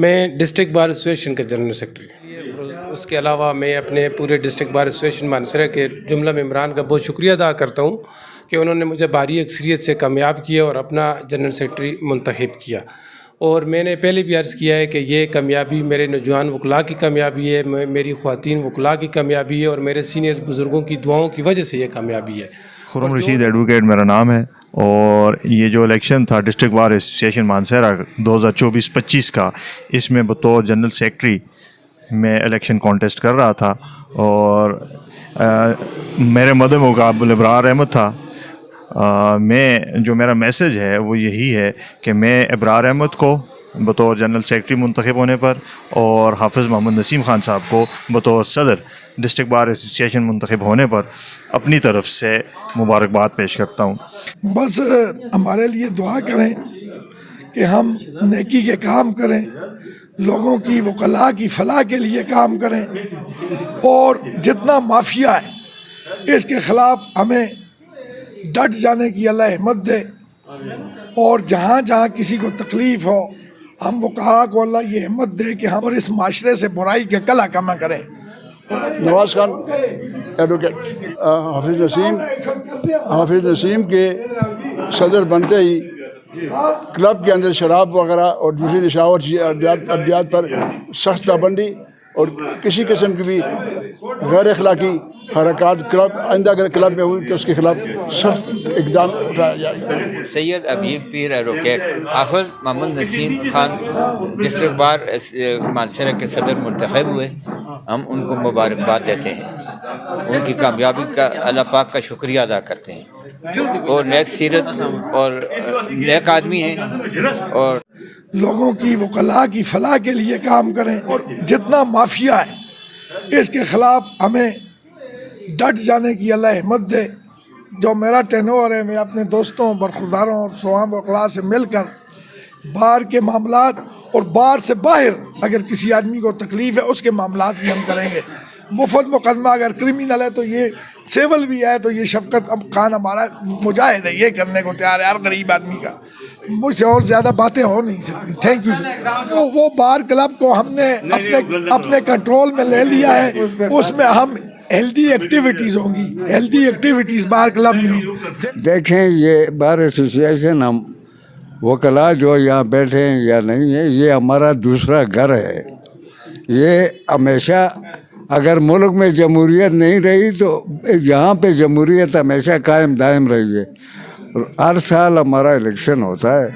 میں district bar association کا general secretary, اس کے علاوہ میں اپنے پورے ڈسٹرکٹ بار ایسوسیشن مانسہرہ کے جملہ ممبران کا بہت شکریہ ادا کرتا ہوں کہ انہوں نے مجھے بھاری اکثریت سے کامیاب کیا اور اپنا جنرل سیکرٹری منتخب کیا۔ اور میں نے پہلے بھی عرض کیا ہے کہ یہ کامیابی میرے نوجوان وکلاء کی کامیابی ہے، میری خواتین وکلاء کی کامیابی ہے اور میرے سینئر بزرگوں کی دعاؤں کی وجہ سے یہ کامیابی ہے۔ خرم رشید ایڈوکیٹ میرا نام ہے، اور یہ جو الیکشن تھا ڈسٹرکٹ بار ایسوسیشن مانسہرہ 2024-25 کا، اس میں بطور جنرل سیکرٹری میں الیکشن کانٹیسٹ کر رہا تھا، اور میرے مد مقابل ابرار احمد تھا۔ میرا میسج ہے وہ یہی ہے کہ میں ابرار احمد کو بطور جنرل سیکرٹری منتخب ہونے پر اور حافظ محمد نسیم خان صاحب کو بطور صدر ڈسٹرکٹ بار ایسوسیشن منتخب ہونے پر اپنی طرف سے مبارکباد پیش کرتا ہوں۔ بس ہمارے لیے دعا کریں کہ ہم نیکی کے کام کریں، لوگوں کی وکلاء کی فلاح کے لیے کام کریں، اور جتنا مافیا ہے اس کے خلاف ہمیں ڈٹ جانے کی اللہ ہمت دے، اور جہاں جہاں کسی کو تکلیف ہو ہم وکلاء کو اللہ یہ ہمت دے کہ ہم اور اس معاشرے سے برائی کے کلا کما کریں۔ نواز خان ایڈوکیٹ، حافظ نسیم کے صدر بنتے ہی کلب کے اندر شراب وغیرہ اور دوسری نشاور ادویات پر سخت پابندی اور کسی قسم کی بھی غیر اخلاقی حرکات آئندہ اگر کلب میں ہوئی تو اس کے خلاف سخت اقدام اٹھایا جائے گا۔ سید ابیب پیر ایڈوکیٹ، حافظ محمد نسیم خان ڈسٹرکٹ بار مانسہرہ کے صدر منتخب ہوئے، ہم ان کو مبارکباد دیتے ہیں، ان کی کامیابی کا اللہ پاک کا شکریہ ادا کرتے ہیں، اور نیک سیرت اور نیک آدمی ہیں، اور لوگوں کی وکلاء کی فلاح کے لیے کام کریں، اور جتنا مافیا ہے اس کے خلاف ہمیں ڈٹ جانے کی اللہ ہمت دے۔ جو میرا ٹینور ہے، میں اپنے دوستوں برخورداروں اور سوام وکلاء سے مل کر بار کے معاملات اور بار سے باہر اگر کسی آدمی کو تکلیف ہے اس کے معاملات بھی ہم کریں گے۔ مفت مقدمہ اگر کرمینل ہے تو یہ سیول بھی ہے، تو یہ شفقت خان ہمارا مجاہد ہے، یہ کرنے کو تیار ہے ہر غریب آدمی کا۔ مجھ سے اور زیادہ باتیں ہو نہیں سکتی۔ Thank you sir. وہ بار کلب کو ہم نے اپنے کنٹرول میں لے لیا ہے، اس میں ہم ہیلدی ایکٹیویٹیز ہوں گی، ہیلدی ایکٹیویٹیز بار کلب میں۔ دیکھیں یہ بار ایسوسیشن، ہم وکلاء جو یہاں بیٹھے ہیں یا نہیں ہیں، یہ ہمارا دوسرا گھر ہے۔ یہ ہمیشہ اگر ملک میں جمہوریت نہیں رہی تو یہاں پہ جمہوریت ہمیشہ قائم دائم رہی ہے۔ ہر سال ہمارا الیکشن ہوتا ہے،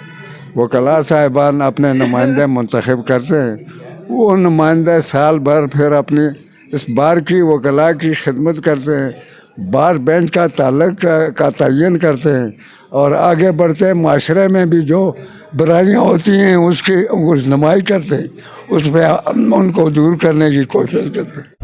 وکلاء صاحبان اپنے نمائندے منتخب کرتے ہیں، وہ نمائندے سال بھر پھر اپنی اس بار کی وکلاء کی خدمت کرتے ہیں، بار بینچ کا تعلق کا تعین کرتے ہیں، اور آگے بڑھتے ہیں، معاشرے میں بھی جو برائیاں ہوتی ہیں اس کی رہنمائی کرتے ہیں، اس پہ ان کو دور کرنے کی کوشش کرتے ہیں۔